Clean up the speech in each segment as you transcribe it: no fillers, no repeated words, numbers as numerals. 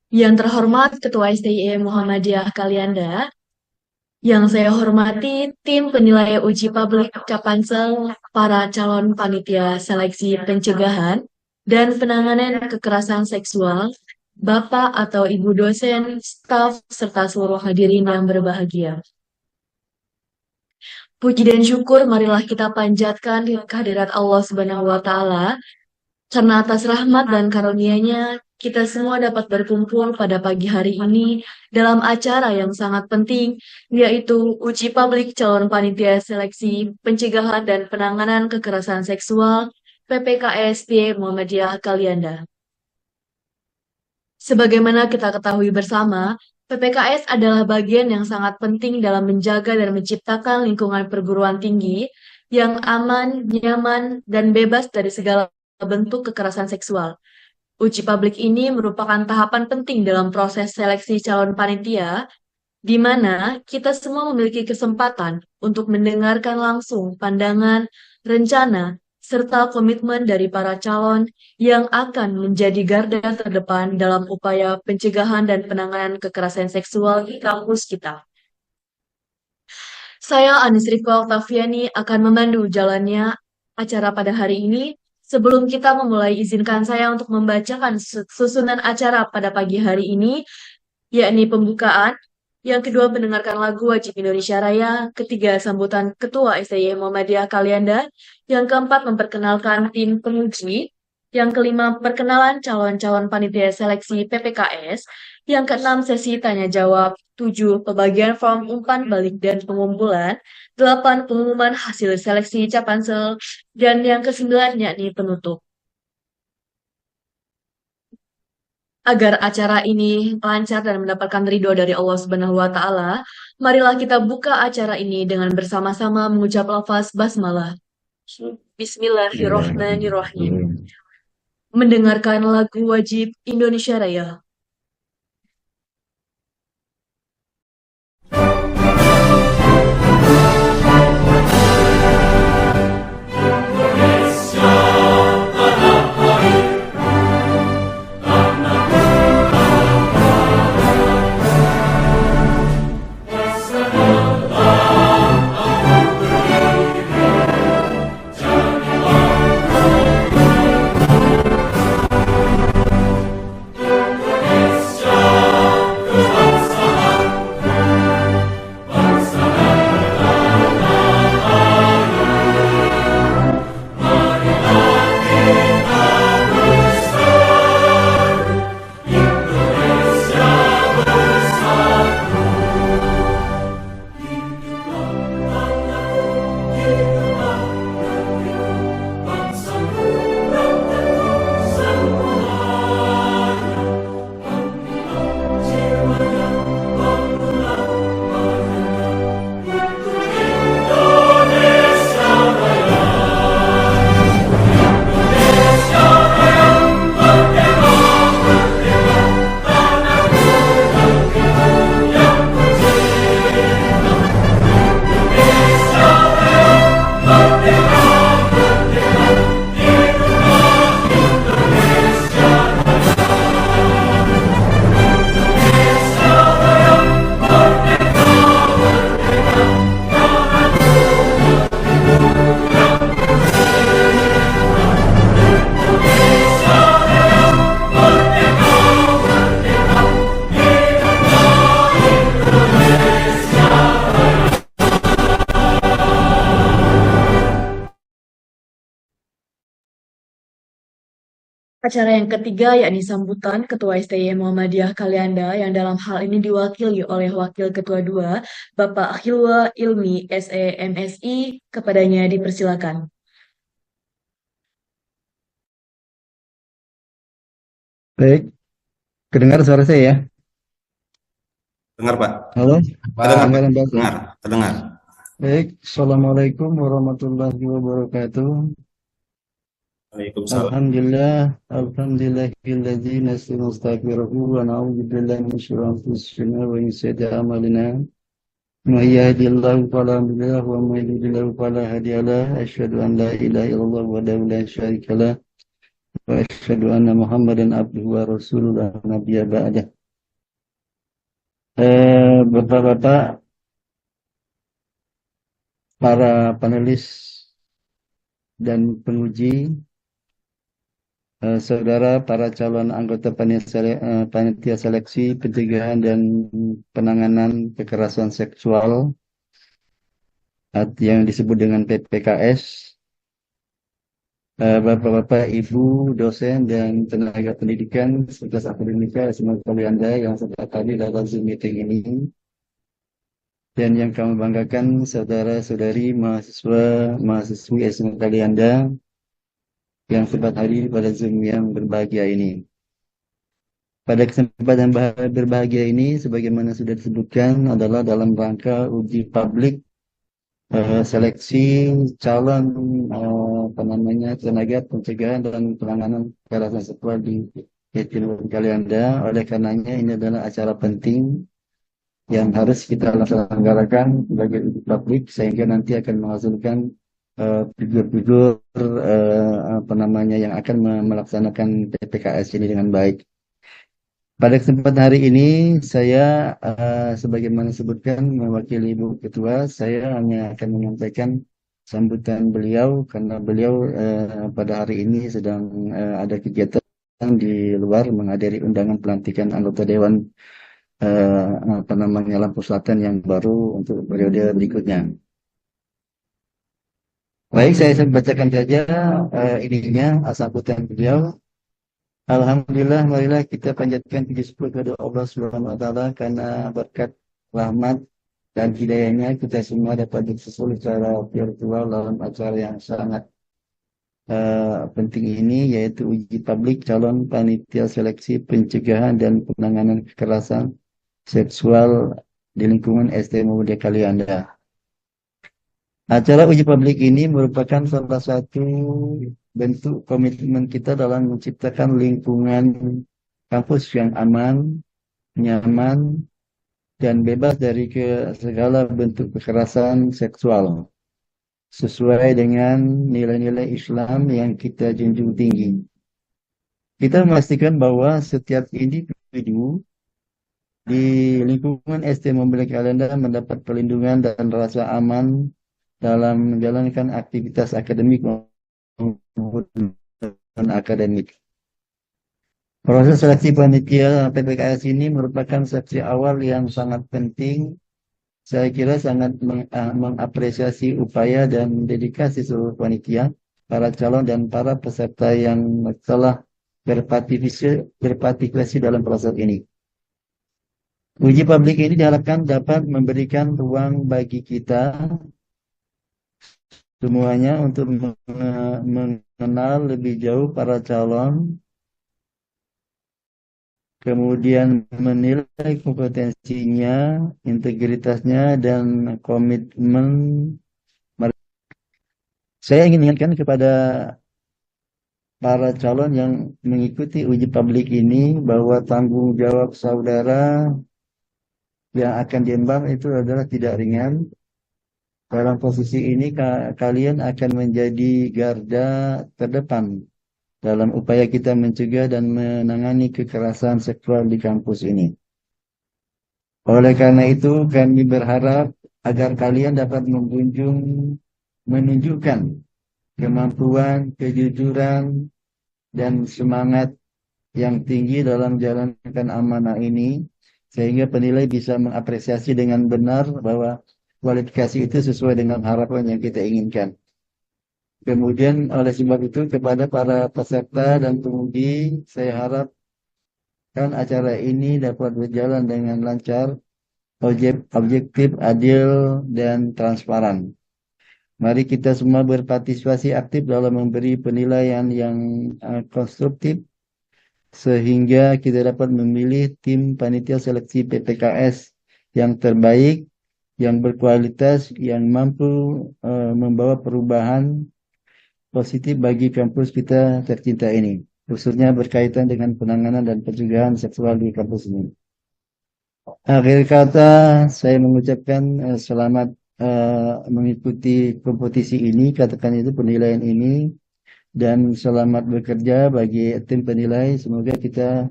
Yang terhormat Ketua STIE Muhammadiyah Kalianda, yang saya hormati tim penilai uji publik Capansel, para calon panitia seleksi pencegahan dan penanganan kekerasan seksual, Bapak atau Ibu dosen, staf, serta seluruh hadirin yang berbahagia. Puji dan syukur marilah kita panjatkan kehadirat Allah Subhanahu wa Ta'ala, karena atas rahmat dan karunia-Nya kita semua dapat berkumpul pada pagi hari ini dalam acara yang sangat penting, yaitu uji publik calon panitia seleksi pencegahan dan penanganan kekerasan seksual PPKSD Muhammadiyah Kalianda. Sebagaimana kita ketahui bersama, PPKS adalah bagian yang sangat penting dalam menjaga dan menciptakan lingkungan perguruan tinggi yang aman, nyaman, dan bebas dari segala bentuk kekerasan seksual. Uji publik ini merupakan tahapan penting dalam proses seleksi calon panitia, di mana kita semua memiliki kesempatan untuk mendengarkan langsung pandangan, rencana, serta komitmen dari para calon yang akan menjadi garda terdepan dalam upaya pencegahan dan penanganan kekerasan seksual di kampus kita. Saya, Anis Rifka Oktaviani, akan memandu jalannya acara pada hari ini. Sebelum kita memulai, izinkan saya untuk membacakan susunan acara pada pagi hari ini, yakni pembukaan, yang kedua mendengarkan lagu Wajib Indonesia Raya, ketiga sambutan Ketua STY Muhammadiyah Kalianda, yang keempat memperkenalkan tim penguji, yang kelima perkenalan calon-calon panitia seleksi PPKS, yang keenam sesi tanya jawab, tujuh pembagian form umpan balik dan pengumpulan, delapan pengumuman hasil seleksi Capansel, dan yang kesembilan yakni penutup. Agar acara ini lancar dan mendapatkan ridho dari Allah Subhanahu wa Ta'ala, marilah kita buka acara ini dengan bersama-sama mengucap lafaz basmalah. Bismillahirrohmanirrohim. Mendengarkan lagu wajib Indonesia Raya. Acara yang ketiga yakni sambutan Ketua STY Muhammadiyah Kalianda yang dalam hal ini diwakili oleh Wakil Ketua 2, Bapak Hilwa Ilmi SEMSI, kepadanya dipersilakan. Baik, kedengar suara saya ya? Dengar, Pak. Halo, Terdengar, Pak. kedengaran Pak? Terdengar. Baik, Assalamualaikum warahmatullahi wabarakatuh. Waalaikumsalam. Alhamdulillahilladzi nastaghfiruhu wa na'udzu billahi min syururi anfusina wa min sayyiati a'malina. May yahdihillahu fala mudilla lahu wa may yudlil fala hadiya lahu. Asyhadu an la ilaha illallah wahdahu la syarika lah wa asyhadu anna Muhammadan abduhu wa rasuluhu la nabiyya ba'dah. Bapak-bapak, para panelis dan penguji, saudara para calon anggota panitia seleksi pencegahan dan penanganan kekerasan seksual yang disebut dengan PPKS, Bapak-bapak, Ibu, dosen, dan tenaga pendidikan, serta akademika, semua kalian Anda yang sedang hadir dalam Zoom meeting ini, dan yang kami banggakan, saudara-saudari, mahasiswa, mahasiswi SMA kalian Anda, yang sempat hadir pada Zoom yang berbahagia ini. Pada kesempatan berbahagia ini, sebagaimana sudah disebutkan, adalah dalam rangka uji publik seleksi calon tenaga pencegahan dan penanganan kekerasan seksual di Yatimul Kalianda. Oleh karenanya ini adalah acara penting yang harus kita laksanakan sebagai uji publik sehingga nanti akan menghasilkan figur-figur yang akan melaksanakan PPKS ini dengan baik. Pada kesempatan hari ini, saya sebagaimana disebutkan mewakili Ibu Ketua, saya hanya akan menyampaikan sambutan beliau karena beliau pada hari ini sedang ada kegiatan di luar menghadiri undangan pelantikan anggota Dewan Lampung Selatan yang baru untuk periode berikutnya. Baik, saya bacakan saja sambutan beliau. Alhamdulillah, marilah kita panjatkan puji syukur kepada Allah Subhanahu wa taala karena berkat rahmat dan hidayahnya kita semua dapat bersusul secara virtual dalam acara yang sangat penting ini, yaitu uji publik calon panitia seleksi pencegahan dan penanganan kekerasan seksual di lingkungan STM Muda Kalianda. Acara uji publik ini merupakan salah satu bentuk komitmen kita dalam menciptakan lingkungan kampus yang aman, nyaman, dan bebas dari segala bentuk kekerasan seksual, sesuai dengan nilai-nilai Islam yang kita junjung tinggi. Kita memastikan bahwa setiap individu di lingkungan STM Muda Kalianda mendapat perlindungan dan rasa aman dalam menjalankan aktivitas akademik maupun akademik. Proses seleksi panitia PPKS ini merupakan seleksi awal yang sangat penting. Saya kira sangat mengapresiasi upaya dan dedikasi seluruh panitia, para calon dan para peserta yang telah berpartisipasi dalam proses ini. Uji publik ini diharapkan dapat memberikan ruang bagi kita semuanya untuk mengenal lebih jauh para calon, kemudian menilai kompetensinya, integritasnya, dan komitmen. Saya ingin ingatkan kepada para calon yang mengikuti uji publik ini bahwa tanggung jawab saudara yang akan diemban itu adalah tidak ringan. Dalam posisi ini kalian akan menjadi garda terdepan dalam upaya kita mencegah dan menangani kekerasan seksual di kampus ini. Oleh karena itu, kami berharap agar kalian dapat menunjukkan kemampuan, kejujuran, dan semangat yang tinggi dalam menjalankan amanah ini, sehingga penilai bisa mengapresiasi dengan benar bahwa kualifikasi itu sesuai dengan harapan yang kita inginkan. Kemudian oleh sebab itu kepada para peserta dan penguji, saya harapkan acara ini dapat berjalan dengan lancar, objektif, adil, dan transparan. Mari kita semua berpartisipasi aktif dalam memberi penilaian yang konstruktif, sehingga kita dapat memilih tim panitia seleksi PPKS yang terbaik, yang berkualitas, yang mampu membawa perubahan positif bagi kampus kita tercinta ini, khususnya berkaitan dengan penanganan dan pencegahan seksual di kampus ini. Akhir kata, saya mengucapkan selamat mengikuti kompetisi ini, katakan itu penilaian ini, dan selamat bekerja bagi tim penilai. Semoga kita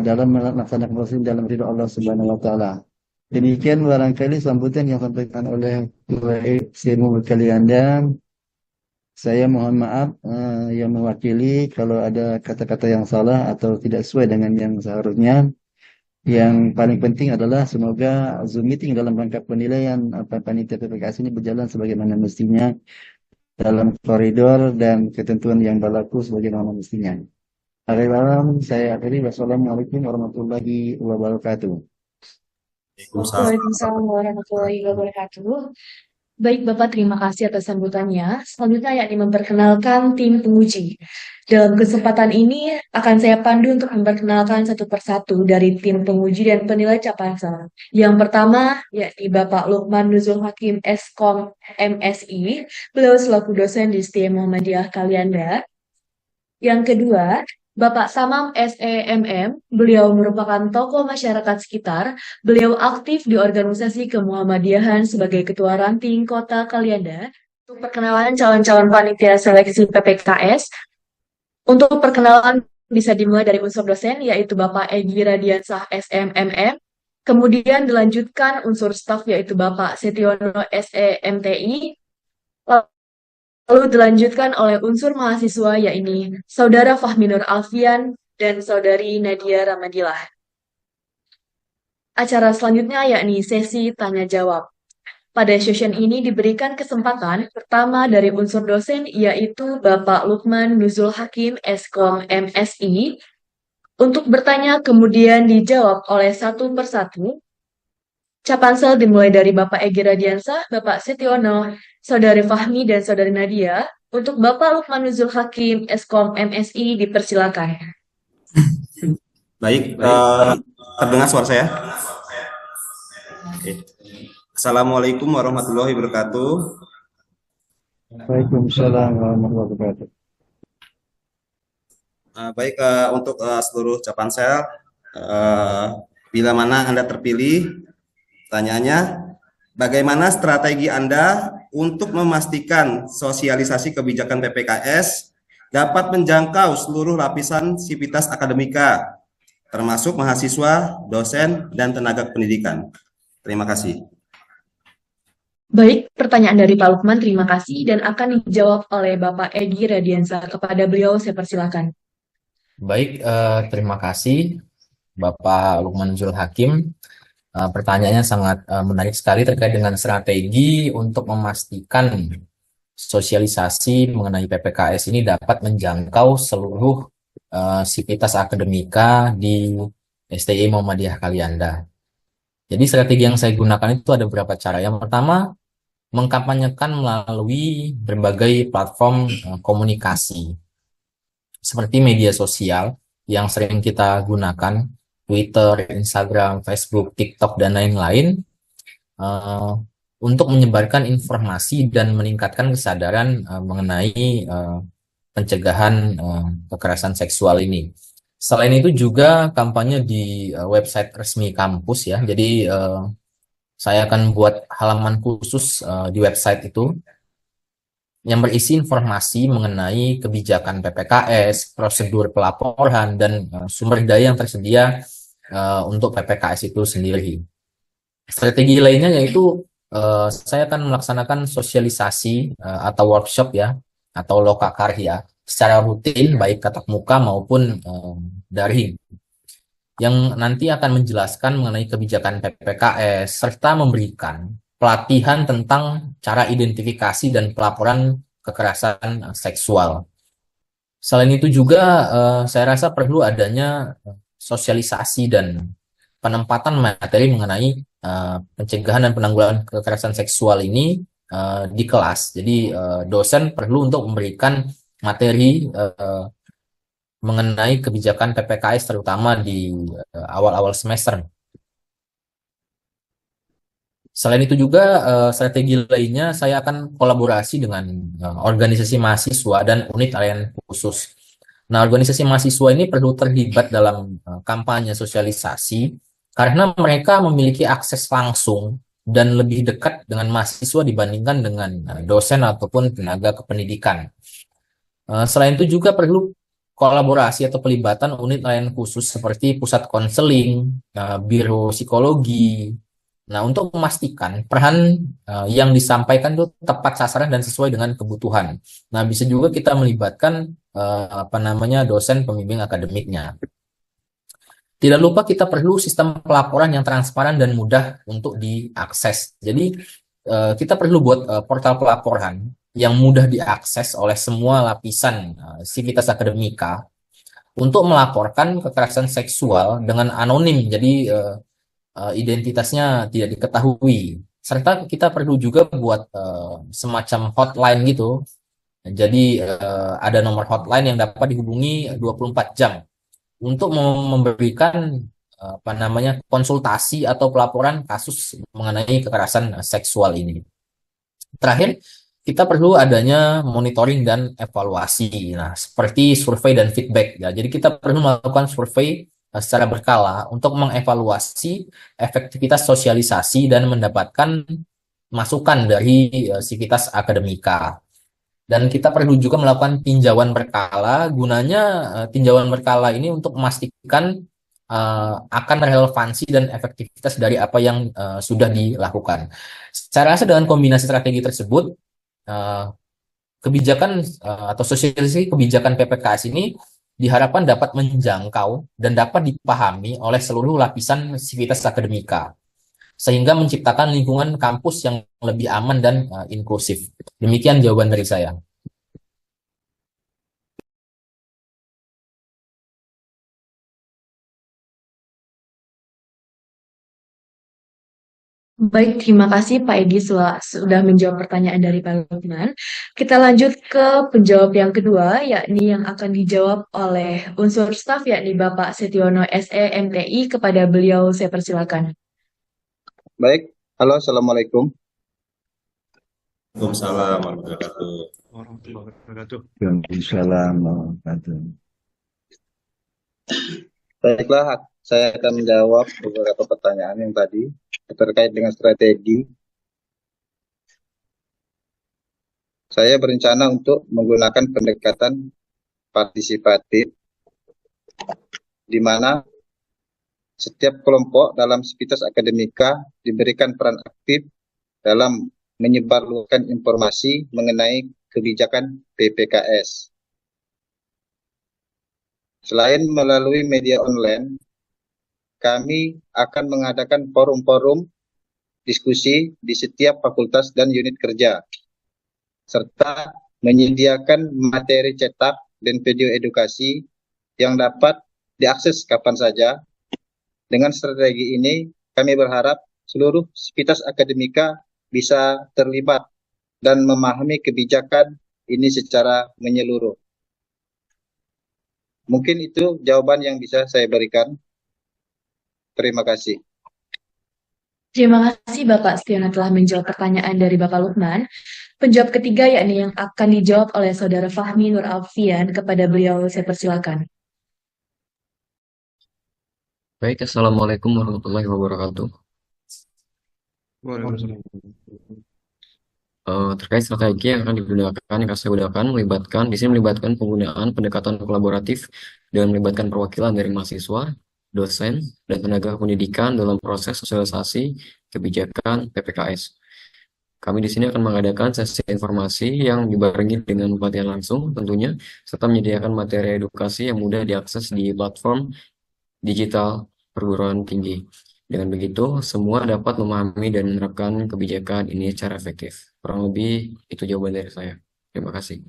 dalam melaksanakan proses dalam ridho Allah Subhanahu wa taala. Demikian barangkali sambutan yang disampaikan oleh Ketua Semu kalian, dan saya mohon maaf yang mewakili kalau ada kata-kata yang salah atau tidak sesuai dengan yang seharusnya. Yang paling penting adalah semoga Zoom meeting dalam rangka penilaian panitia PPKS ini berjalan sebagaimana mestinya dalam koridor dan ketentuan yang berlaku sebagaimana mestinya. Akhir malam saya akhiri. Wassalamualaikum warahmatullahi wabarakatuh. Waalaikumsalam. Waalaikumsalam warahmatullahi wabarakatuh. Baik Bapak, terima kasih atas sambutannya. Selanjutnya yakni memperkenalkan tim penguji. Dalam kesempatan ini akan saya pandu untuk memperkenalkan satu persatu dari tim penguji dan penilai Capansel. Yang pertama yakni Bapak Lukman Nuzul Hakim Eskom MSI. Beliau selaku dosen di STIA Muhammadiyah Kalianda. Yang kedua, Bapak Samam SEMM, beliau merupakan tokoh masyarakat sekitar. Beliau aktif di organisasi kemuhammadiyahan sebagai Ketua Ranting Kota Kalianda. Untuk perkenalan calon-calon panitia seleksi PPKS, untuk perkenalan bisa dimulai dari unsur dosen, yaitu Bapak Egy Radiansah SMMM. Kemudian dilanjutkan unsur staf, yaitu Bapak Setiono SEMTI. Lalu dilanjutkan oleh unsur mahasiswa, yakni Saudara Fahminur Alfian dan Saudari Nadia Ramadilah. Acara selanjutnya yakni sesi tanya-jawab. Pada session ini diberikan kesempatan pertama dari unsur dosen, yaitu Bapak Lukman Nuzul Hakim Eskom MSI, untuk bertanya kemudian dijawab oleh satu persatu. Capansel dimulai dari Bapak Egy Radiansah, Bapak Setiono, Saudari Fahmi, dan Saudari Nadia. Untuk Bapak Lukman Nuzul Hakim Eskom MSI dipersilakan. Baik, terdengar suara saya? Oke. Assalamualaikum warahmatullahi wabarakatuh. Waalaikumsalam warahmatullahi wabarakatuh. Baik, untuk seluruh Capansel, bila mana Anda terpilih, pertanyaannya, bagaimana strategi Anda untuk memastikan sosialisasi kebijakan PPKS dapat menjangkau seluruh lapisan sivitas akademika, termasuk mahasiswa, dosen, dan tenaga pendidikan? Terima kasih. Baik, pertanyaan dari Pak Lukman, terima kasih, dan akan dijawab oleh Bapak Egy Radiansah. Kepada beliau, saya persilakan. Baik, terima kasih Bapak Lukman Nuzul Hakim. Pertanyaannya sangat menarik sekali terkait dengan strategi untuk memastikan sosialisasi mengenai PPKS ini dapat menjangkau seluruh sivitas akademika di STI Muhammadiyah Kalianda. Jadi strategi yang saya gunakan itu ada beberapa cara. Yang pertama, mengkampanyekan melalui berbagai platform komunikasi seperti media sosial yang sering kita gunakan, Twitter, Instagram, Facebook, TikTok, dan lain-lain, untuk menyebarkan informasi dan meningkatkan kesadaran mengenai pencegahan kekerasan seksual ini. Selain itu juga kampanye di website resmi kampus ya. Jadi saya akan buat halaman khusus di website itu yang berisi informasi mengenai kebijakan PPKS, prosedur pelaporan, dan sumber daya yang tersedia untuk PPKS itu sendiri. Strategi lainnya yaitu saya akan melaksanakan sosialisasi atau workshop ya, atau lokakarya secara rutin, baik tatap muka maupun daring, yang nanti akan menjelaskan mengenai kebijakan PPKS serta memberikan pelatihan tentang cara identifikasi dan pelaporan kekerasan seksual. Selain itu juga saya rasa perlu adanya sosialisasi dan penempatan materi mengenai pencegahan dan penanggulangan kekerasan seksual ini di kelas. Jadi dosen perlu untuk memberikan materi mengenai kebijakan PPKS terutama di awal-awal semester. Selain itu juga strategi lainnya saya akan kolaborasi dengan organisasi mahasiswa dan unit layanan khusus. Nah, organisasi mahasiswa ini perlu terlibat dalam kampanye sosialisasi karena mereka memiliki akses langsung dan lebih dekat dengan mahasiswa dibandingkan dengan dosen ataupun tenaga kependidikan. Selain itu juga perlu kolaborasi atau pelibatan unit layanan khusus seperti pusat konseling, biro psikologi, Nah, untuk memastikan peran yang disampaikan itu tepat sasaran dan sesuai dengan kebutuhan. Nah, bisa juga kita melibatkan dosen pembimbing akademiknya. Tidak lupa kita perlu sistem pelaporan yang transparan dan mudah untuk diakses. Jadi kita perlu buat portal pelaporan yang mudah diakses oleh semua lapisan sivitas akademika untuk melaporkan kekerasan seksual dengan anonim. Jadi identitasnya tidak diketahui. Serta kita perlu juga buat semacam hotline gitu. Jadi ada nomor hotline yang dapat dihubungi 24 jam untuk memberikan konsultasi atau pelaporan kasus mengenai kekerasan seksual ini. Terakhir, kita perlu adanya monitoring dan evaluasi. Nah, seperti survei dan feedback ya. Jadi kita perlu melakukan survei secara berkala untuk mengevaluasi efektivitas sosialisasi dan mendapatkan masukan dari sivitas akademika. Dan kita perlu juga melakukan tinjauan berkala, gunanya tinjauan berkala ini untuk memastikan akan relevansi dan efektivitas dari apa yang sudah dilakukan. Saya rasa dengan kombinasi strategi tersebut, kebijakan atau sosialisasi kebijakan PPKS ini diharapkan dapat menjangkau dan dapat dipahami oleh seluruh lapisan sivitas akademika, sehingga menciptakan lingkungan kampus yang lebih aman dan inklusif. Demikian jawaban dari saya. Baik, terima kasih Pak Edi sudah menjawab pertanyaan dari Pak Lukman. Kita lanjut ke penjawab yang kedua, yakni yang akan dijawab oleh unsur staf, yakni Bapak Setiono SE MTI. Kepada beliau saya persilakan. Baik, halo, assalamualaikum. Waalaikumsalam warahmatullahi wabarakatuh. Waalaikumsalam warahmatullahi wabarakatuh. Baiklah, saya akan menjawab beberapa pertanyaan yang tadi terkait dengan strategi. Saya berencana untuk menggunakan pendekatan partisipatif, di mana setiap kelompok dalam sivitas akademika diberikan peran aktif dalam menyebarluaskan informasi mengenai kebijakan PPKS. Selain melalui media online, kami akan mengadakan forum-forum diskusi di setiap fakultas dan unit kerja, serta menyediakan materi cetak dan video edukasi yang dapat diakses kapan saja. Dengan strategi ini, kami berharap seluruh sivitas akademika bisa terlibat dan memahami kebijakan ini secara menyeluruh. Mungkin itu jawaban yang bisa saya berikan. Terima kasih. Terima kasih Bapak Setiono telah menjawab pertanyaan dari Bapak Lukman. Penjawab ketiga, yakni yang akan dijawab oleh Saudara Fahmi Nur Alfian. Kepada beliau saya persilakan. Baik, Assalamualaikum warahmatullahi wabarakatuh. Waalaikumsalam. Terkait strategi yang akan digunakan, yang akan saya gunakan, melibatkan penggunaan pendekatan kolaboratif dengan melibatkan perwakilan dari mahasiswa, dosen, dan tenaga pendidikan dalam proses sosialisasi kebijakan PPKS. Kami di sini akan mengadakan sesi informasi yang dibarengi dengan pelatihan langsung tentunya, serta menyediakan materi edukasi yang mudah diakses di platform digital perguruan tinggi. Dengan begitu, semua dapat memahami dan menerapkan kebijakan ini secara efektif. Kurang lebih itu jawaban dari saya. Terima kasih.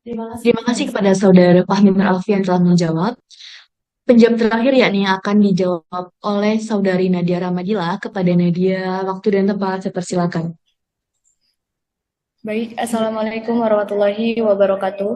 Terima kasih kepada Saudara Fahmi Nur Alfian telah menjawab. Penjawab terakhir, yakni yang akan dijawab oleh Saudari Nadia Ramadila. Kepada Nadia, waktu dan tempat saya persilakan. Baik, Assalamualaikum warahmatullahi wabarakatuh.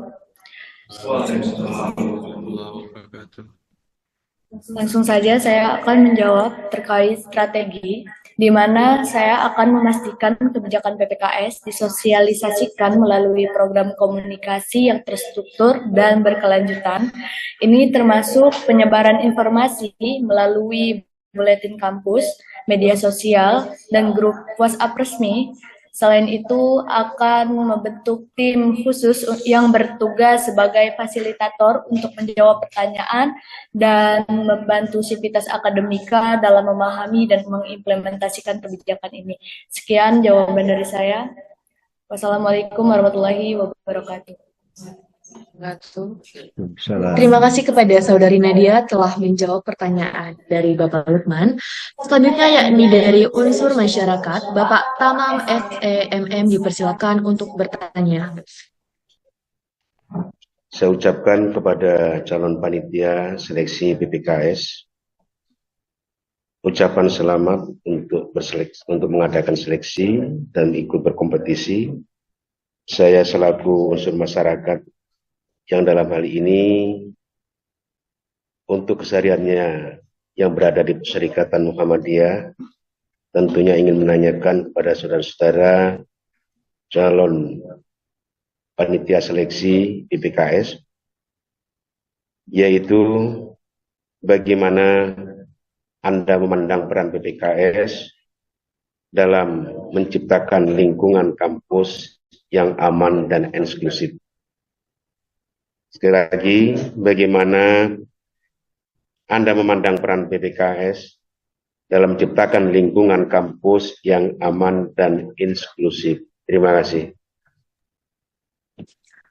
Langsung saja saya akan menjawab terkait strategi, di mana saya akan memastikan kebijakan PPKS disosialisasikan melalui program komunikasi yang terstruktur dan berkelanjutan. Ini termasuk penyebaran informasi melalui buletin kampus, media sosial, dan grup WhatsApp resmi, Selain itu, akan membentuk tim khusus yang bertugas sebagai fasilitator untuk menjawab pertanyaan dan membantu sivitas akademika dalam memahami dan mengimplementasikan kebijakan ini. Sekian jawaban dari saya. Wassalamualaikum warahmatullahi wabarakatuh. Salam. Terima kasih kepada Saudari Nadia telah menjawab pertanyaan dari Bapak Lukman. Selanjutnya yakni dari unsur masyarakat, Bapak Tamam SEMM dipersilakan untuk bertanya. Saya ucapkan kepada calon panitia seleksi PPKS ucapan selamat untuk mengadakan seleksi dan ikut berkompetisi. Saya selaku unsur masyarakat yang dalam hal ini untuk kesehariannya yang berada di Perserikatan Muhammadiyah tentunya ingin menanyakan kepada saudara-saudara calon panitia seleksi PPKS, yaitu bagaimana Anda memandang peran PPKS dalam menciptakan lingkungan kampus yang aman dan inklusif. Sekali lagi, bagaimana Anda memandang peran PPKS dalam menciptakan lingkungan kampus yang aman dan inklusif. Terima kasih.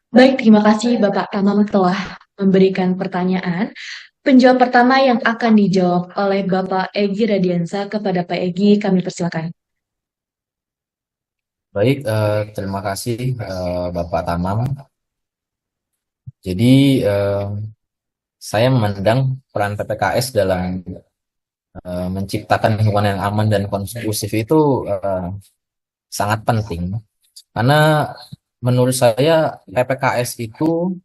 Baik, terima kasih Bapak Tamam telah memberikan pertanyaan. Penjawab pertama yang akan dijawab oleh Bapak Egy Radiansa. Kepada Pak Egy, kami persilakan. Baik, terima kasih Bapak Tamam. Jadi saya memandang peran PPKS dalam menciptakan lingkungan yang aman dan kondusif itu sangat penting. Karena menurut saya PPKS itu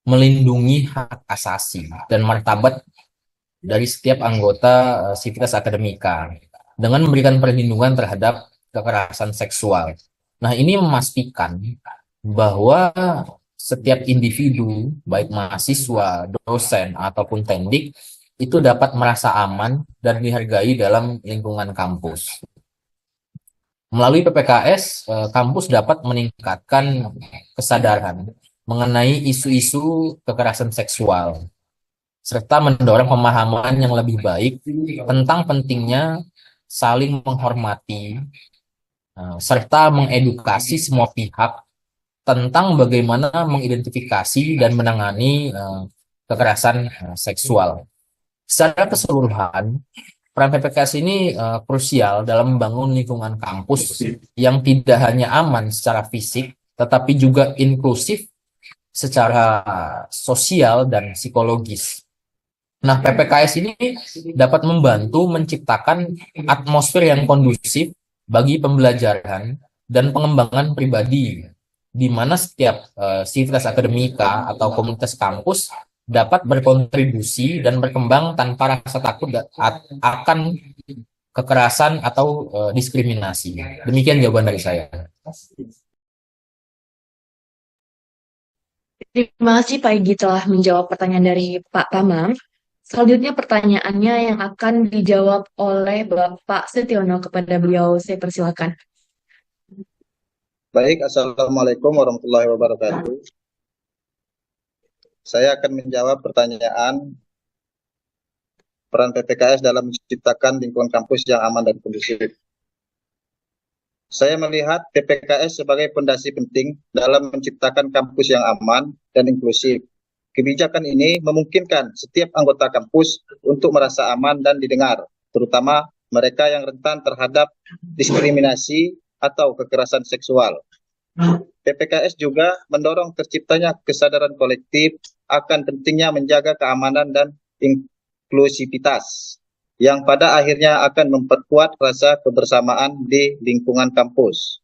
melindungi hak asasi dan martabat dari setiap anggota sivitas akademika dengan memberikan perlindungan terhadap kekerasan seksual. Nah, ini memastikan bahwa setiap individu, baik mahasiswa, dosen, ataupun tendik, itu dapat merasa aman dan dihargai dalam lingkungan kampus. Melalui PPKS, kampus dapat meningkatkan kesadaran mengenai isu-isu kekerasan seksual, serta mendorong pemahaman yang lebih baik tentang pentingnya saling menghormati, serta mengedukasi semua pihak tentang bagaimana mengidentifikasi dan menangani kekerasan seksual. Secara keseluruhan, peran PPKS ini krusial dalam membangun lingkungan kampus yang tidak hanya aman secara fisik, tetapi juga inklusif secara sosial dan psikologis. Nah, PPKS ini dapat membantu menciptakan atmosfer yang kondusif bagi pembelajaran dan pengembangan pribadi, di mana setiap sivitas akademika atau komunitas kampus dapat berkontribusi dan berkembang tanpa rasa takut akan kekerasan atau diskriminasi. Demikian jawaban dari saya. Terima kasih Pak Egy telah menjawab pertanyaan dari Pak Tamam. Selanjutnya pertanyaannya yang akan dijawab oleh Bapak Setiono. Kepada beliau saya persilakan. Baik, Assalamualaikum warahmatullahi wabarakatuh. Saya akan menjawab pertanyaan peran PPKS dalam menciptakan lingkungan kampus yang aman dan kondusif. Saya melihat PPKS sebagai fondasi penting dalam menciptakan kampus yang aman dan inklusif. Kebijakan ini memungkinkan setiap anggota kampus untuk merasa aman dan didengar, terutama mereka yang rentan terhadap diskriminasi atau kekerasan seksual. PPKS juga mendorong terciptanya kesadaran kolektif akan pentingnya menjaga keamanan dan inklusivitas, yang pada akhirnya akan memperkuat rasa kebersamaan di lingkungan kampus.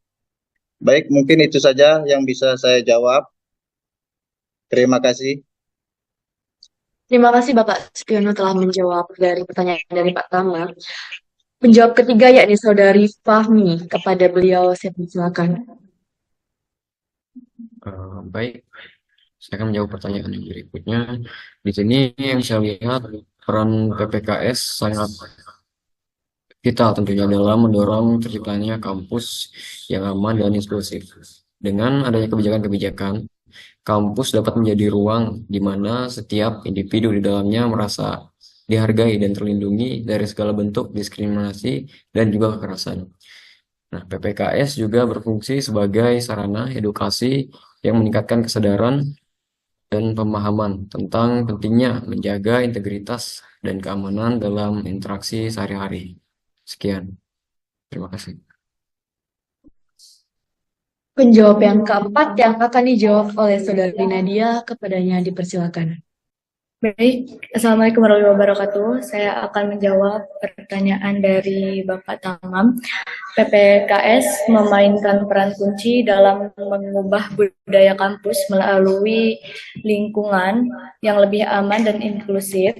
Baik, mungkin itu saja yang bisa saya jawab. Terima kasih. Terima kasih Bapak Setiono telah menjawab dari pertanyaan dari Pak Tamam. Penjawab ketiga yakni Saudari Fahmi. Kepada beliau saya persilakan. Baik, saya akan menjawab pertanyaan yang berikutnya. Di sini yang saya lihat peran PPKS sangat kita tentunya dalam mendorong terciptanya kampus yang aman dan inklusif. Dengan adanya kebijakan-kebijakan, kampus dapat menjadi ruang di mana setiap individu di dalamnya merasa dihargai dan terlindungi dari segala bentuk diskriminasi dan juga kekerasan. Nah, PPKS juga berfungsi sebagai sarana edukasi yang meningkatkan kesadaran dan pemahaman tentang pentingnya menjaga integritas dan keamanan dalam interaksi sehari-hari. Sekian, terima kasih. Penjawab yang keempat yang akan dijawab oleh Saudari Nadia, kepadanya dipersilakan. Baik, Assalamualaikum warahmatullahi wabarakatuh. Saya akan menjawab pertanyaan dari Bapak Tamam. PPKS memainkan peran kunci dalam mengubah budaya kampus melalui lingkungan yang lebih aman dan inklusif.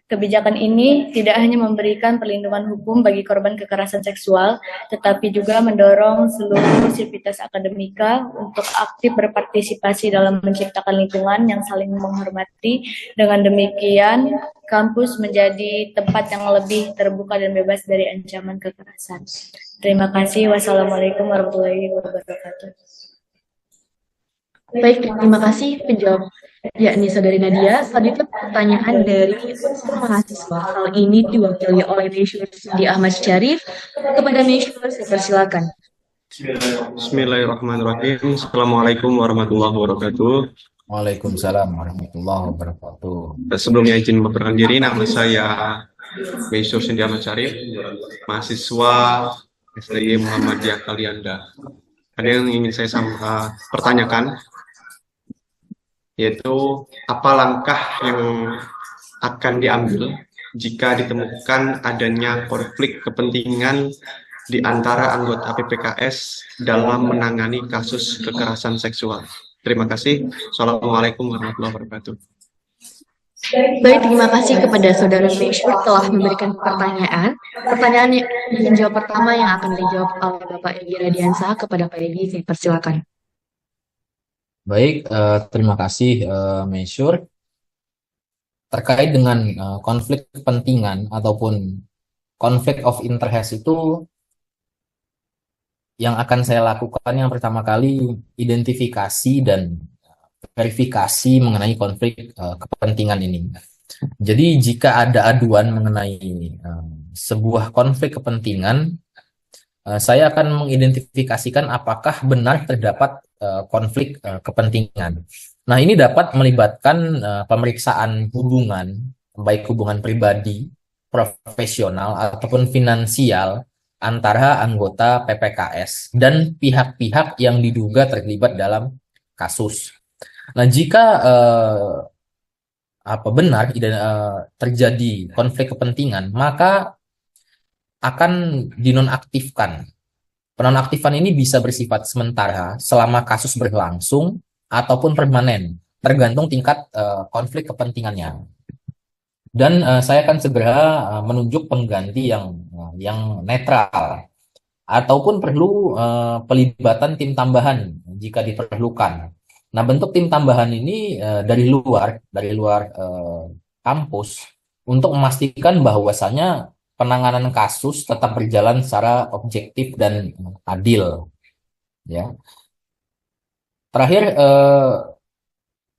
Kebijakan ini tidak hanya memberikan perlindungan hukum bagi korban kekerasan seksual, tetapi juga mendorong seluruh sivitas akademika untuk aktif berpartisipasi dalam menciptakan lingkungan yang saling menghormati. Dengan demikian, kampus menjadi tempat yang lebih terbuka dan bebas dari ancaman kekerasan. Terima kasih. Wassalamualaikum warahmatullahi wabarakatuh. Baik, terima kasih penjawab yakni Saudari Nadia. Selanjutnya pertanyaan dari unsur mahasiswa. Hal ini diwakili oleh Mesyur Sindi Ahmad Syarif. Kepada Mesyur, saya persilakan. Bismillahirrahmanirrahim. Assalamualaikum warahmatullahi wabarakatuh. Waalaikumsalam warahmatullahi wabarakatuh. Sebelumnya izin memperkenalkan diri, nama saya Mesyur Sindi Ahmad Syarif, mahasiswa STI Muhammadiyah Kalianda. Ada yang ingin saya pertanyakan, yaitu apa langkah yang akan diambil jika ditemukan adanya konflik kepentingan di antara anggota PPKS dalam menangani kasus kekerasan seksual. Terima kasih. Assalamualaikum warahmatullahi wabarakatuh. Baik, terima kasih kepada Saudara Mesyur telah memberikan pertanyaan. Pertanyaan yang menjawab pertama yang akan dijawab oleh Bapak Egy Radiansah. Kepada Pak Egy, saya persilakan. Baik, terima kasih Mesyur. Terkait dengan konflik kepentingan ataupun konflik of interest itu, yang akan saya lakukan yang pertama kali identifikasi dan verifikasi mengenai konflik kepentingan ini. Jadi jika ada aduan mengenai sebuah konflik kepentingan, saya akan mengidentifikasikan apakah benar terdapat konflik kepentingan. Nah, ini dapat melibatkan pemeriksaan hubungan, baik hubungan pribadi, profesional, ataupun finansial antara anggota PPKS dan pihak-pihak yang diduga terlibat dalam kasus. Nah, jika benar terjadi konflik kepentingan, maka akan dinonaktifkan. Penonaktifan ini bisa bersifat sementara selama kasus berlangsung ataupun permanen, tergantung tingkat konflik kepentingannya. Dan saya akan segera menunjuk pengganti yang netral, ataupun perlu pelibatan tim tambahan jika diperlukan. Nah, bentuk tim tambahan ini dari luar kampus untuk memastikan bahwasannya penanganan kasus tetap berjalan secara objektif dan adil. Ya. Terakhir,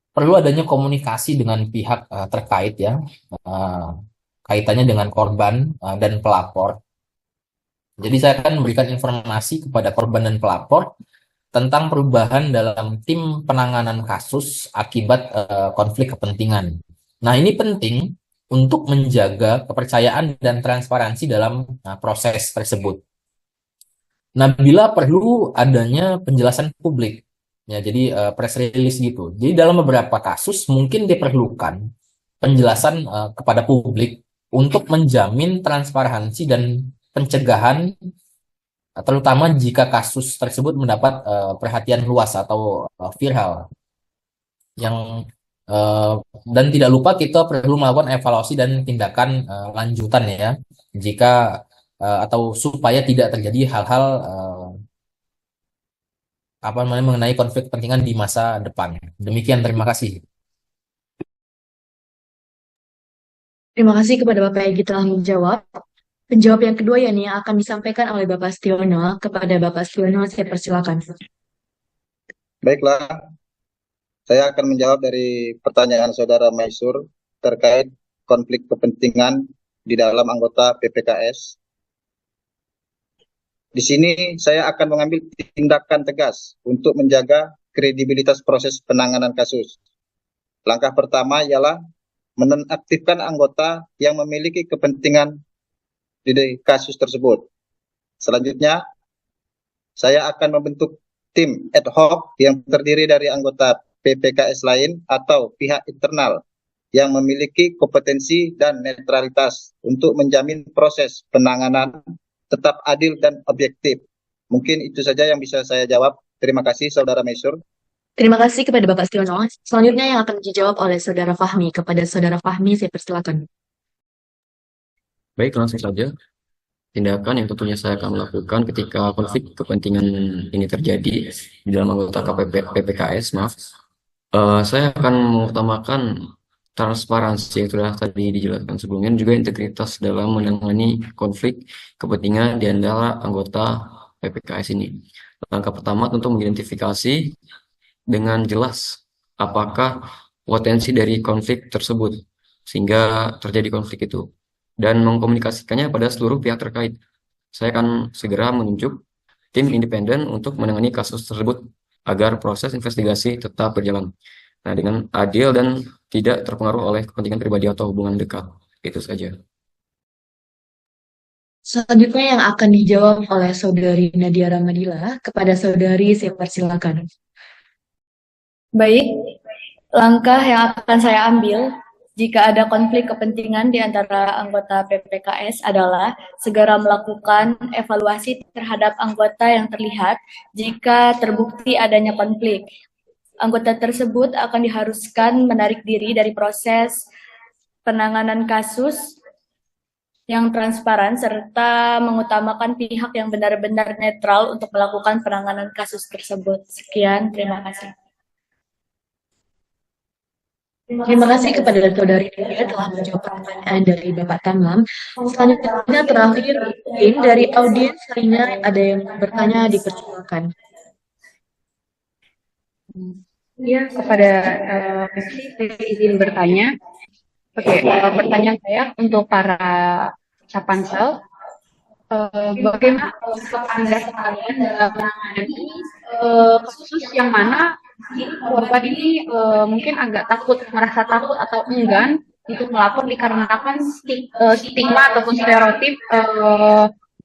perlu adanya komunikasi dengan pihak terkait, ya, kaitannya dengan korban dan pelapor. Jadi saya akan memberikan informasi kepada korban dan pelapor tentang perubahan dalam tim penanganan kasus akibat konflik kepentingan. Nah, ini penting untuk menjaga kepercayaan dan transparansi dalam proses tersebut. Nah, bila perlu adanya penjelasan publik, ya, jadi press release gitu. Jadi dalam beberapa kasus mungkin diperlukan penjelasan kepada publik untuk menjamin transparansi dan pencegahan, terutama jika kasus tersebut mendapat perhatian luas atau viral. Dan tidak lupa kita perlu melakukan evaluasi dan tindakan lanjutan, ya, jika atau supaya tidak terjadi hal-hal mengenai konflik kepentingan di masa depan. Demikian, terima kasih. Terima kasih kepada Bapak Egy telah menjawab. Penjawab yang kedua ya nih yang akan disampaikan oleh Bapak Stiono. Kepada Bapak Stiono, saya persilakan. Baiklah, saya akan menjawab dari pertanyaan Saudara Maisur terkait konflik kepentingan di dalam anggota PPKS. Di sini saya akan mengambil tindakan tegas untuk menjaga kredibilitas proses penanganan kasus. Langkah pertama ialah menonaktifkan anggota yang memiliki kepentingan di kasus tersebut. Selanjutnya, saya akan membentuk tim ad hoc yang terdiri dari anggota PPKS lain atau pihak internal yang memiliki kompetensi dan netralitas untuk menjamin proses penanganan tetap adil dan objektif. Mungkin itu saja yang bisa saya jawab. Terima kasih, Saudara Maisur. Terima kasih kepada Bapak Stiono. Selanjutnya yang akan dijawab oleh Saudara Fahmi. Kepada Saudara Fahmi, saya persilakan. Baik, langsung saja. Tindakan yang tentunya saya akan melakukan ketika konflik kepentingan ini terjadi di dalam anggota PPKS, saya akan mengutamakan transparansi yang sudah tadi dijelaskan sebelumnya, dan juga integritas dalam menangani konflik kepentingan di antara anggota PPKS ini. Langkah pertama tentu mengidentifikasi dengan jelas apakah potensi dari konflik tersebut sehingga terjadi konflik itu, dan mengkomunikasikannya pada seluruh pihak terkait. Saya akan segera menunjuk tim independen untuk menangani kasus tersebut agar proses investigasi tetap berjalan dengan adil dan tidak terpengaruh oleh kepentingan pribadi atau hubungan dekat. Itu saja. Selanjutnya yang akan dijawab oleh Saudari Nadia Ramadila. Kepada Saudari, saya persilakan. Baik, langkah yang akan saya ambil jika ada konflik kepentingan di antara anggota PPKS adalah segera melakukan evaluasi terhadap anggota yang terlihat jika terbukti adanya konflik. Anggota tersebut akan diharuskan menarik diri dari proses penanganan kasus yang transparan serta mengutamakan pihak yang benar-benar netral untuk melakukan penanganan kasus tersebut. Sekian, terima kasih. Terima kasih kepada Saudari Nadia telah menjawab pertanyaan dari Bapak Tamam. Selanjutnya terakhir, mungkin dari audiens lainnya ada yang bertanya, dipersilakan. Ya, kepada saya izin bertanya. Oke, pertanyaan saya untuk para Capansel, bagaimana untuk Anda sekalian dalam menangani kasus yang mana korban ini mungkin agak takut, merasa takut atau enggan untuk melapor dikarenakan stigma ataupun stereotip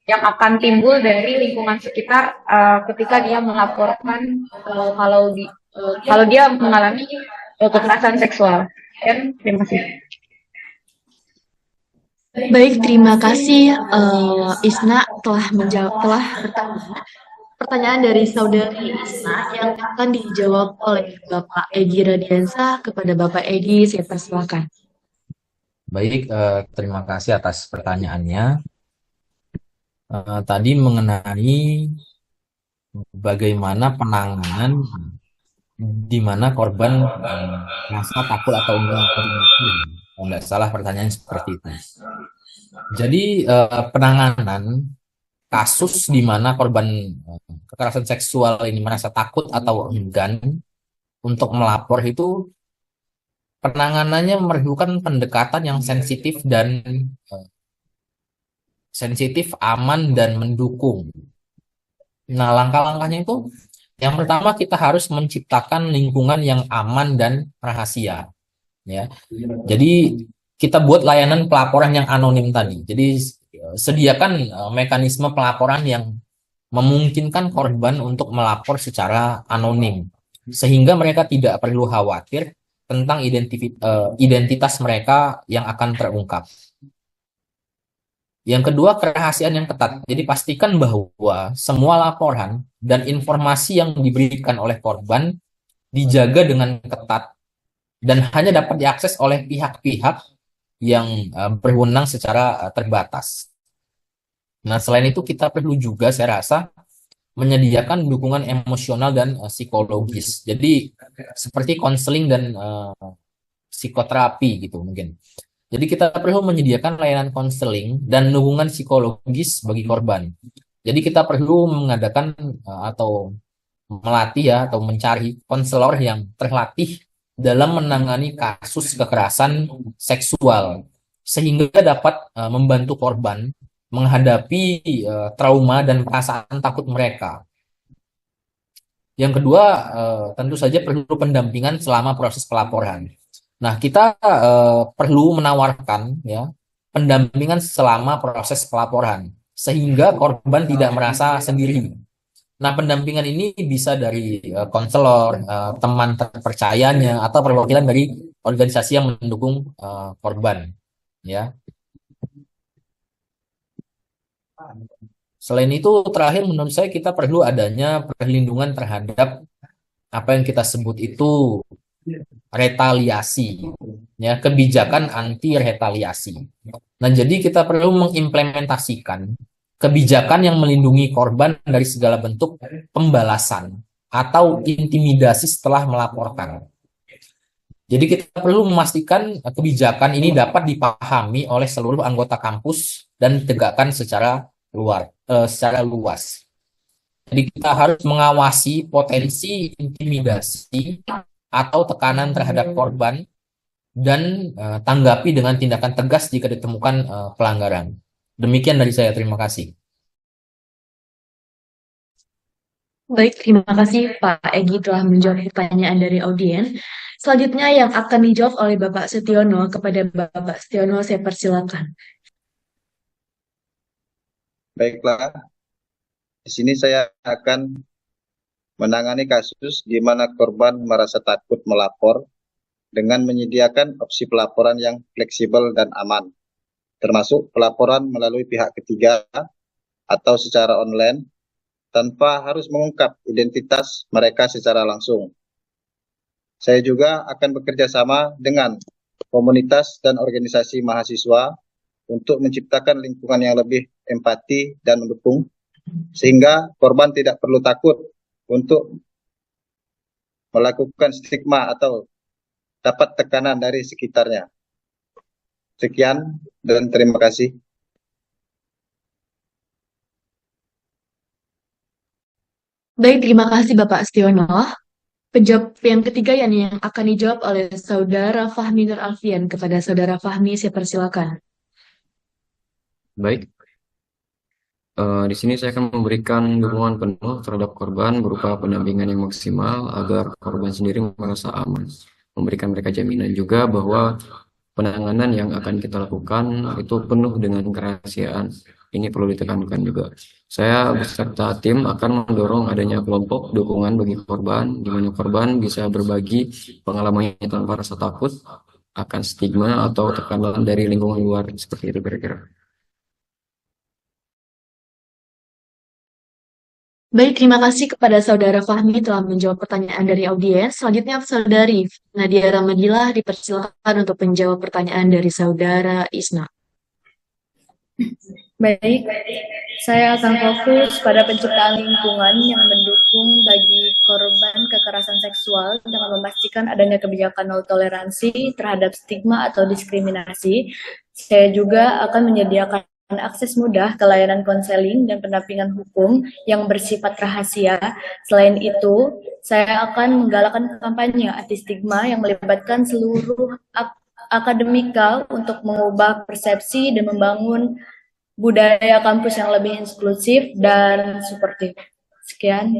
yang akan timbul dari lingkungan sekitar ketika dia melaporkan kalau dia mengalami kekerasan seksual. Terima kasih. Baik, terima kasih Isna telah bertanya. Pertanyaan dari Saudari Isna yang akan dijawab oleh Bapak Egy Radiansa. Kepada Bapak Egy, saya persilakan. Baik, terima kasih atas pertanyaannya. Tadi mengenai bagaimana penanganan di mana korban merasa takut atau enggak. Kalau nggak salah pertanyaan seperti itu. Jadi penanganan kasus di mana korban kekerasan seksual ini merasa takut atau enggan untuk melapor itu penanganannya memerlukan pendekatan yang sensitif, aman dan mendukung. Nah, langkah-langkahnya itu yang pertama kita harus menciptakan lingkungan yang aman dan rahasia. Ya, jadi kita buat layanan pelaporan yang anonim tadi. Jadi sediakan mekanisme pelaporan yang memungkinkan korban untuk melapor secara anonim, sehingga mereka tidak perlu khawatir tentang identitas mereka yang akan terungkap. Yang kedua, kerahasiaan yang ketat. Jadi pastikan bahwa semua laporan dan informasi yang diberikan oleh korban dijaga dengan ketat dan hanya dapat diakses oleh pihak-pihak yang berwenang secara terbatas. Nah, selain itu kita perlu juga, saya rasa, menyediakan dukungan emosional dan psikologis. Jadi seperti konseling dan psikoterapi gitu mungkin. Jadi kita perlu menyediakan layanan konseling dan dukungan psikologis bagi korban. Jadi kita perlu mengadakan atau melatih ya atau mencari konselor yang terlatih dalam menangani kasus kekerasan seksual sehingga dapat membantu korban menghadapi trauma dan perasaan takut mereka. Yang kedua, tentu saja perlu pendampingan selama proses pelaporan. Nah, kita perlu menawarkan ya pendampingan selama proses pelaporan sehingga korban tidak merasa sendiri. Nah, pendampingan ini bisa dari konselor, teman terpercayanya, atau perwakilan dari organisasi yang mendukung korban. Ya. Selain itu, terakhir menurut saya kita perlu adanya perlindungan terhadap apa yang kita sebut itu retaliasi, ya kebijakan anti retaliasi. Nah, jadi kita perlu mengimplementasikan kebijakan yang melindungi korban dari segala bentuk pembalasan atau intimidasi setelah melaporkan. Jadi kita perlu memastikan kebijakan ini dapat dipahami oleh seluruh anggota kampus dan ditegakkan secara luas. Jadi kita harus mengawasi potensi intimidasi atau tekanan terhadap korban dan tanggapi dengan tindakan tegas jika ditemukan pelanggaran. Demikian dari saya, terima kasih. Baik, terima kasih Pak Egi telah menjawab pertanyaan dari audiens. Selanjutnya yang akan dijawab oleh Bapak Setiono. Kepada Bapak Setiono, saya persilakan. Baiklah, di sini saya akan menangani kasus di mana korban merasa takut melapor dengan menyediakan opsi pelaporan yang fleksibel dan aman, termasuk pelaporan melalui pihak ketiga atau secara online tanpa harus mengungkap identitas mereka secara langsung. Saya juga akan bekerja sama dengan komunitas dan organisasi mahasiswa untuk menciptakan lingkungan yang lebih empati dan mendukung, sehingga korban tidak perlu takut untuk melakukan stigma atau dapat tekanan dari sekitarnya. Sekian dan terima kasih. Baik, terima kasih Bapak Setiono. Penjawab yang ketiga yang akan dijawab oleh Saudara Fahmi Nur Alfian. Kepada Saudara Fahmi, saya persilakan. Baik, di sini saya akan memberikan dukungan penuh terhadap korban berupa pendampingan yang maksimal agar korban sendiri merasa aman. Memberikan mereka jaminan juga bahwa penanganan yang akan kita lakukan itu penuh dengan kerahasiaan. Ini perlu ditekankan juga. Saya beserta tim akan mendorong adanya kelompok dukungan bagi korban, di mana korban bisa berbagi pengalamannya tanpa rasa takut akan stigma atau tekanan dari lingkungan luar, seperti itu kira-kira. Baik, terima kasih kepada Saudara Fahmi telah menjawab pertanyaan dari audiens. Selanjutnya, Saudari Nadia Ramadilah dipersilakan untuk menjawab pertanyaan dari Saudara Isna. Baik, saya akan fokus pada penciptaan lingkungan yang mendukung bagi korban kekerasan seksual dengan memastikan adanya kebijakan nol toleransi terhadap stigma atau diskriminasi. Saya juga akan menyediakan akses mudah ke layanan konseling dan pendampingan hukum yang bersifat rahasia. Selain itu, saya akan menggalakkan kampanye anti stigma yang melibatkan seluruh akademika untuk mengubah persepsi dan membangun budaya kampus yang lebih inklusif dan suportif. Sekian.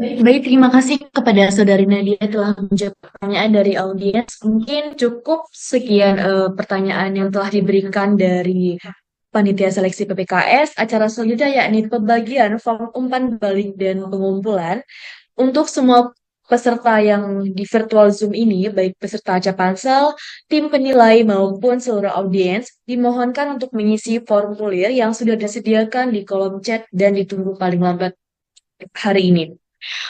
Baik, terima kasih kepada Saudari Nadia telah menjawab pertanyaan dari audiens. Mungkin cukup sekian pertanyaan yang telah diberikan dari Panitia Seleksi PPKS. Acara selanjutnya yakni pembagian form umpan balik dan pengumpulan untuk semua peserta yang di virtual Zoom ini, baik peserta Capansel, tim penilai maupun seluruh audiens, dimohonkan untuk mengisi formulir yang sudah disediakan di kolom chat dan ditunggu paling lambat hari ini.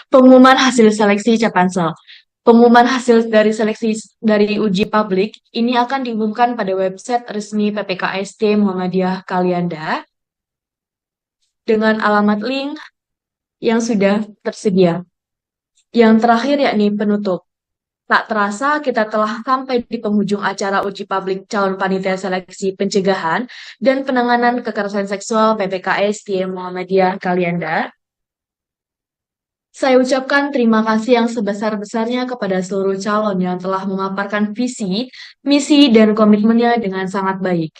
Pengumuman hasil seleksi Capansel. Pengumuman hasil dari seleksi dari uji publik ini akan diumumkan pada website resmi PPKST Muhammadiyah Kalianda dengan alamat link yang sudah tersedia. Yang terakhir yakni penutup. Tak terasa kita telah sampai di penghujung acara uji publik calon panitia seleksi pencegahan dan penanganan kekerasan seksual PPKS di Muhammadiyah Kalianda. Saya ucapkan terima kasih yang sebesar-besarnya kepada seluruh calon yang telah memaparkan visi, misi, dan komitmennya dengan sangat baik.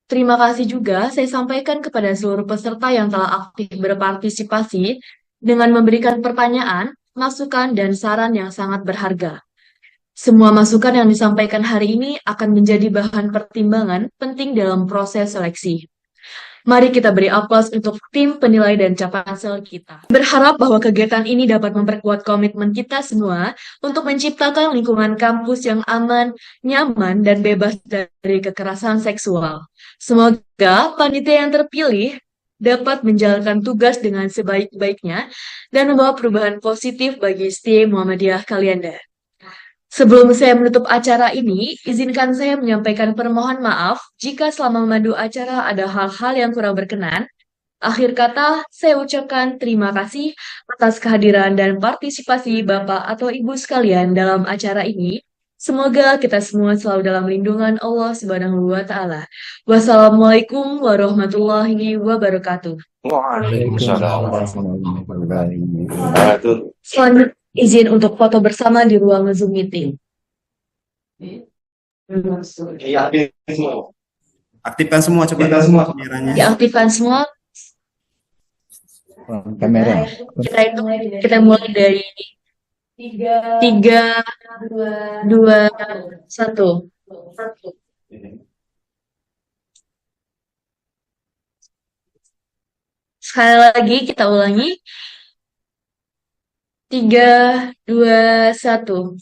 Terima kasih juga saya sampaikan kepada seluruh peserta yang telah aktif berpartisipasi dengan memberikan pertanyaan, masukan, dan saran yang sangat berharga. Semua masukan yang disampaikan hari ini akan menjadi bahan pertimbangan penting dalam proses seleksi. Mari kita beri aplaus untuk tim penilai dan Capansel kita. Berharap bahwa kegiatan ini dapat memperkuat komitmen kita semua untuk menciptakan lingkungan kampus yang aman, nyaman, dan bebas dari kekerasan seksual. Semoga panitia yang terpilih dapat menjalankan tugas dengan sebaik-baiknya dan membawa perubahan positif bagi STIE Muhammadiyah Kalianda. Sebelum saya menutup acara ini, izinkan saya menyampaikan permohonan maaf jika selama memandu acara ada hal-hal yang kurang berkenan. Akhir kata, saya ucapkan terima kasih atas kehadiran dan partisipasi Bapak atau Ibu sekalian dalam acara ini. Semoga kita semua selalu dalam lindungan Allah Subhanahu wa Ta'ala. Wassalamualaikum warahmatullahi wabarakatuh. Waalaikumsalam warahmatullahi wabarakatuh. Selanjutnya, izin untuk foto bersama di ruang Zoom meeting. Aktifkan semua coba kameranya. Diaktifkan semua. Kamera. Kita mulai dari 3, 2, 1. Sekali lagi kita ulangi. 3, 2, 1.